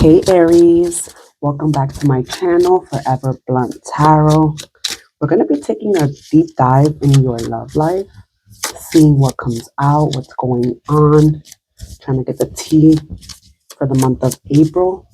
Hey Aries, welcome back to my channel, Forever Blunt Tarot. We're going to be taking a deep dive in your love life, seeing what comes out, what's going on, trying to get the tea for the month of April.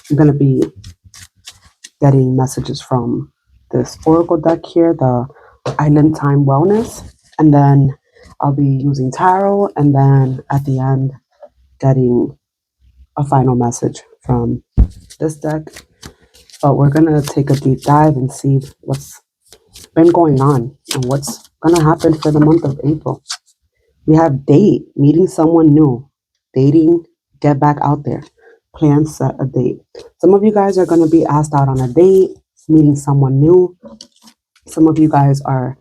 I'm going to be getting messages from this Oracle deck here, the Island Time Wellness, and then I'll be using tarot, and then at the end, getting a final message from this deck. But we're gonna take a deep dive and see what's been going on and what's gonna happen for the month of April. We have date, meeting someone new, dating, get back out there, plan, set a date. Some of you guys are gonna be asked out on a date, meeting someone new. Some of you guys are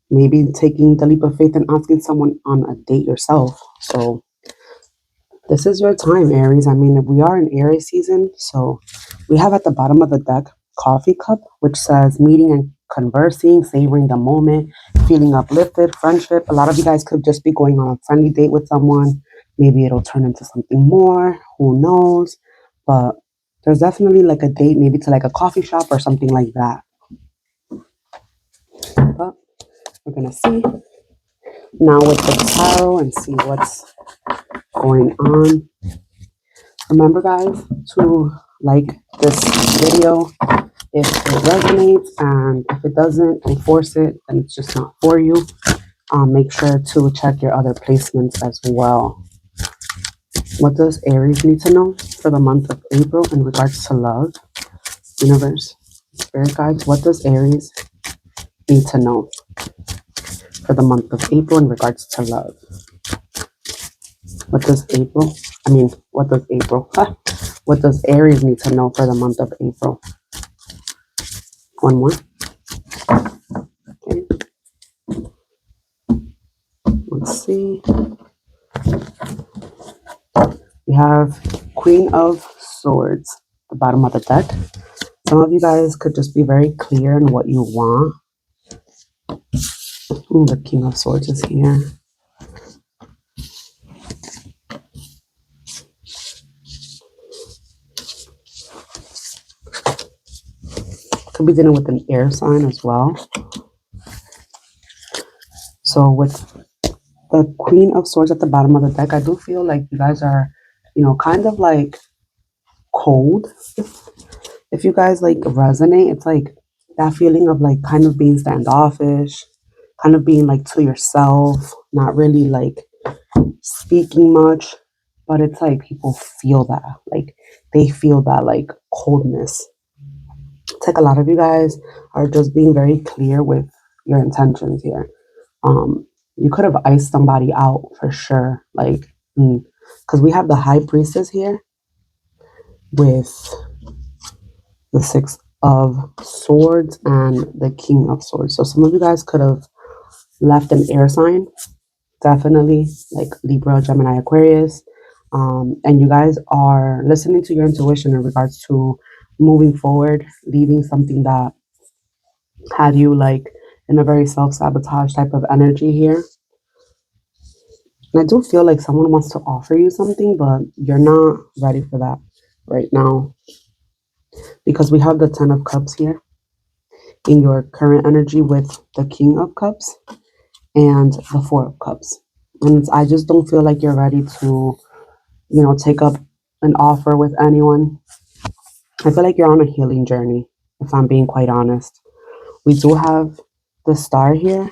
maybe taking the leap of faith and asking someone on a date yourself. So this is your time, Aries. I mean, we are in Aries season, so we have at the bottom of the deck coffee cup, which says meeting and conversing, savoring the moment, feeling uplifted, friendship. A lot of you guys could just be going on a friendly date with someone. Maybe it'll turn into something more. Who knows? But there's definitely like a date, maybe to like a coffee shop or something like that. But we're gonna see now with the tarot and see what's going on. Remember, guys, to like this video if it resonates, and if it doesn't, don't force it, and it's just not for you. Make sure to check your other placements as well. What does Aries need to know for the month of April in regards to love? Universe, spirit guides, what does Aries need to know for the month of April in regards to love? What does what does Aries need to know for the month of April? One more. Okay. Let's see. We have Queen of Swords, the bottom of the deck. Some of you guys could just be very clear in what you want. Ooh, the King of Swords is here. Could be dealing with an air sign as well. So with the Queen of Swords at the bottom of the deck, I do feel like you guys are, kind of like cold. If you guys like resonate, it's like that feeling of like kind of being standoffish, kind of being like to yourself, not really like speaking much, but it's like people feel that, like they feel that like coldness. It's like a lot of you guys are just being very clear with your intentions here. You could have iced somebody out for sure, like because we have the High Priestess here with the Six of Swords and the King of Swords. So some of you guys could have left an air sign, definitely like Libra, Gemini, Aquarius. And you guys are listening to your intuition in regards to moving forward, leaving something that had you like in a very self-sabotage type of energy here. And I do feel like someone wants to offer you something, but you're not ready for that right now. Because we have the Ten of Cups here in your current energy with the King of Cups and the Four of Cups. And I just don't feel like you're ready to, take up an offer with anyone. I feel like you're on a healing journey, if I'm being quite honest. We do have the Star here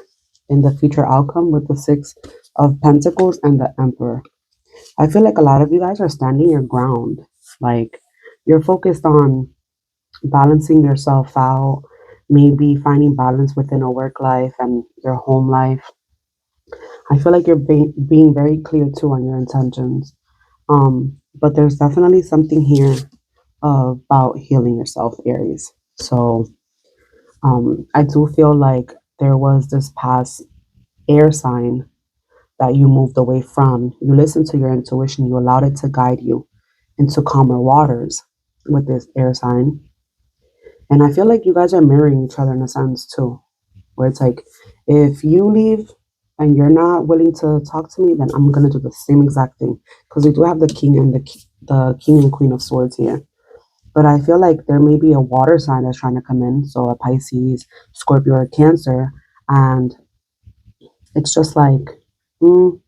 in the future outcome with the Six of Pentacles and the Emperor. I feel like a lot of you guys are standing your ground. Like you're focused on balancing yourself out, maybe finding balance within a work life and your home life. I feel like you're being very clear too on your intentions. But there's definitely something here about healing yourself, Aries. So I do feel like there was this past air sign that you moved away from. You listened to your intuition, you allowed it to guide you into calmer waters with this air sign. And I feel like you guys are mirroring each other in a sense too, where it's like, if you leave and you're not willing to talk to me, then I'm going to do the same exact thing. Because we do have the King and the King and Queen of Swords here. But I feel like there may be a water sign that's trying to come in, so a Pisces, Scorpio, or Cancer, and it's just like, mm,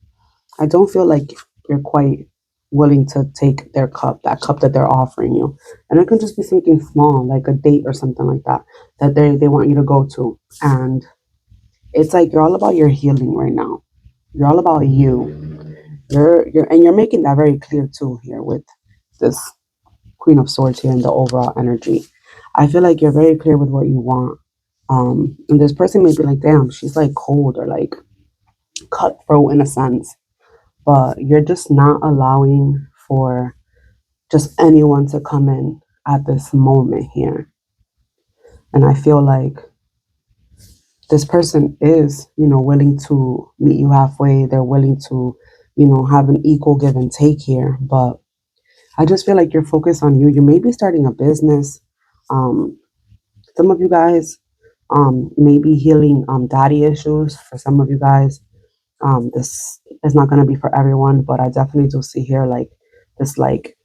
I don't feel like you're quite willing to take their cup, that cup that they're offering you. And it can just be something small, like a date or something like that, that they want you to go to. And it's like you're all about your healing right now. You're all about you. You're making that very clear too here with this Queen of Swords here and the overall energy. I feel like you're very clear with what you want. And this person may be like, damn, she's like cold or like cutthroat in a sense, but you're just not allowing for just anyone to come in at this moment here. And I feel like this person is, willing to meet you halfway. They're willing to, have an equal give and take here. But I just feel like you're focused on you. You may be starting a business. Um, some of you guys may be healing daddy issues. For some of you guys, this is not going to be for everyone, but I definitely do see here like this, like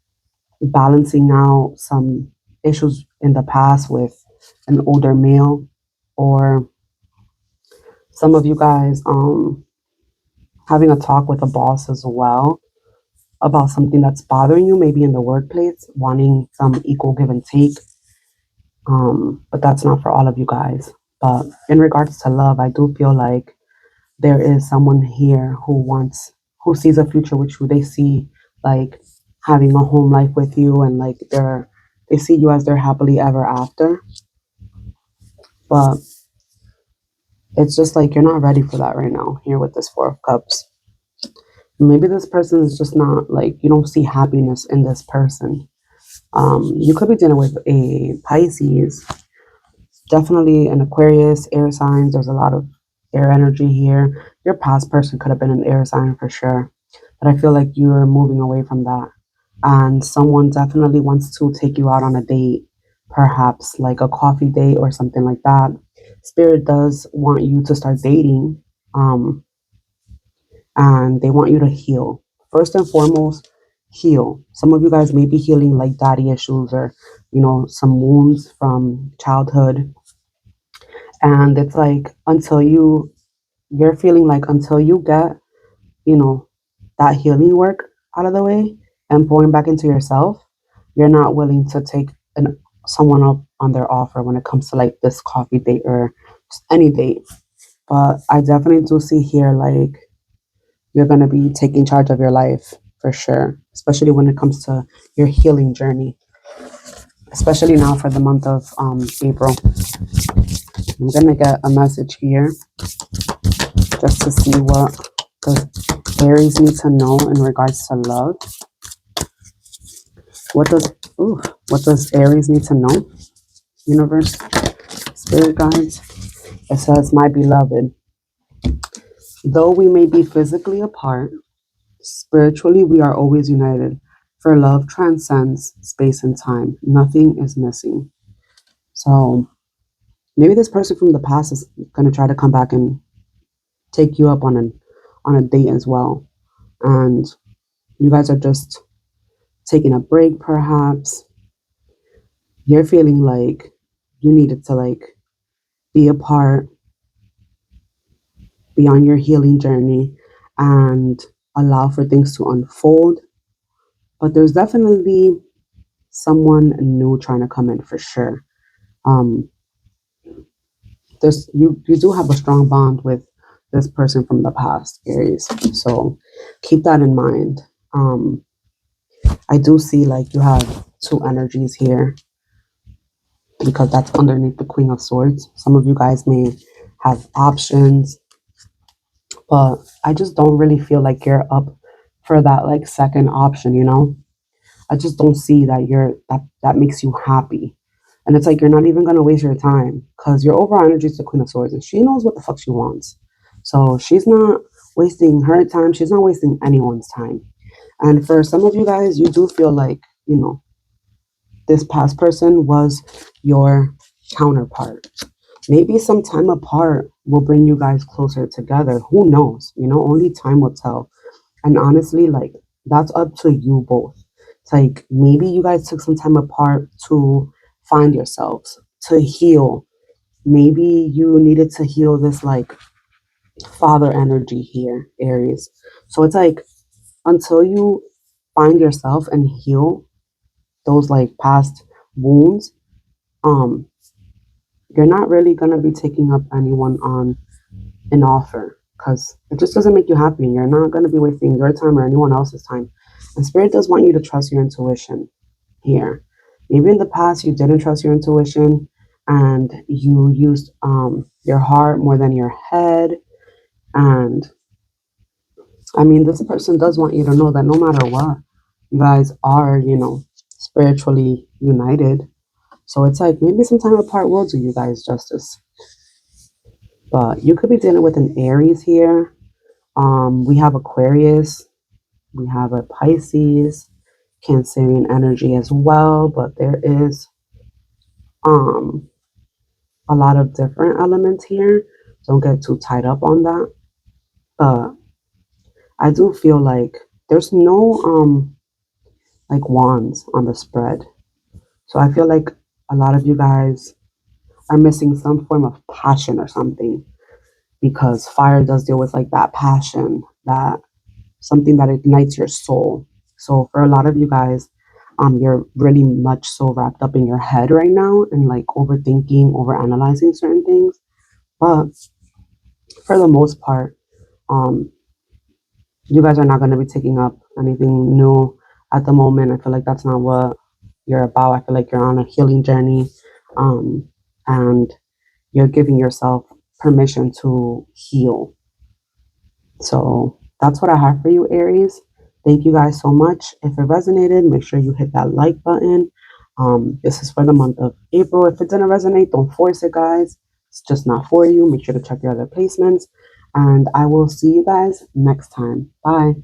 balancing out some issues in the past with an older male, or some of you guys having a talk with a boss as well about something that's bothering you, maybe in the workplace, wanting some equal give and take. But that's not for all of you guys. But in regards to love, I do feel like there is someone here who sees a future with you. They see like having a home life with you, and like they see you as their happily ever after. But it's just like you're not ready for that right now here with this Four of Cups. Maybe this person is just not like, you don't see happiness in this person. You could be dealing with a Pisces, definitely an Aquarius, air signs. There's a lot of air energy here. Your past person could have been an air sign for sure. But I feel like you're moving away from that. And someone definitely wants to take you out on a date, perhaps like a coffee date or something like that. Spirit does want you to start dating, um, and they want you to heal. First and foremost, heal. Some of you guys may be healing like daddy issues, or, some wounds from childhood. And it's like you're feeling like until you get, you know, that healing work out of the way and pouring back into yourself, you're not willing to take someone up on their offer when it comes to like this coffee date or just any date. But I definitely do see here like you're going to be taking charge of your life for sure, especially when it comes to your healing journey, especially now for the month of April. I'm going to get a message here just to see what the Aries need to know in regards to love. What does what does Aries need to know? Universe, spirit guides. It says, "My beloved, though we may be physically apart, spiritually we are always united. For love transcends space and time. Nothing is missing." So maybe this person from the past is gonna try to come back and take you up on a date as well, and you guys are just taking a break. Perhaps you're feeling like you needed to like be apart, be on your healing journey, and allow for things to unfold. But there's definitely someone new trying to come in for sure. Um, you do have a strong bond with this person from the past, Aries. So keep that in mind. Um, I do see like you have two energies here because that's underneath the Queen of Swords. Some of you guys may have options, but I just don't really feel like you're up for that like second option. I just don't see that that makes you happy. And it's like you're not even gonna waste your time because your overall energy is the Queen of Swords and she knows what the fuck she wants. So she's not wasting her time, she's not wasting anyone's time. And for some of you guys, you do feel like, this past person was your counterpart. Maybe some time apart will bring you guys closer together. Who knows? Only time will tell. And honestly, like, that's up to you both It's like maybe you guys took some time apart to find yourselves, to heal. Maybe you needed to heal this like father energy here, Aries. So it's like until you find yourself and heal those like past wounds, um, you're not really gonna be taking up anyone on an offer because it just doesn't make you happy. And you're not gonna be wasting your time or anyone else's time. And spirit does want you to trust your intuition here. Maybe in the past you didn't trust your intuition and you used your heart more than your head. And I mean, this person does want you to know that no matter what, you guys are, spiritually united. So it's like maybe some time apart will do you guys justice. But you could be dealing with an Aries here. We have Aquarius, we have a Pisces, Cancerian energy as well, but there is um a lot of different elements here. Don't get too tied up on that. But I do feel like there's no like wands on the spread. So I feel like a lot of you guys are missing some form of passion or something because fire does deal with like that passion, that something that ignites your soul. So for a lot of you guys, you're really much so wrapped up in your head right now and like overthinking, overanalyzing certain things. But for the most part, um, you guys are not going to be taking up anything new at the moment. I feel like that's not what you're about. I feel like you're on a healing journey, and you're giving yourself permission to heal. So that's what I have for you, Aries. Thank you guys so much. If it resonated, make sure you hit that like button. This is for the month of April. If it didn't resonate, don't force it, guys. It's just not for you. Make sure to check your other placements. And I will see you guys next time. Bye.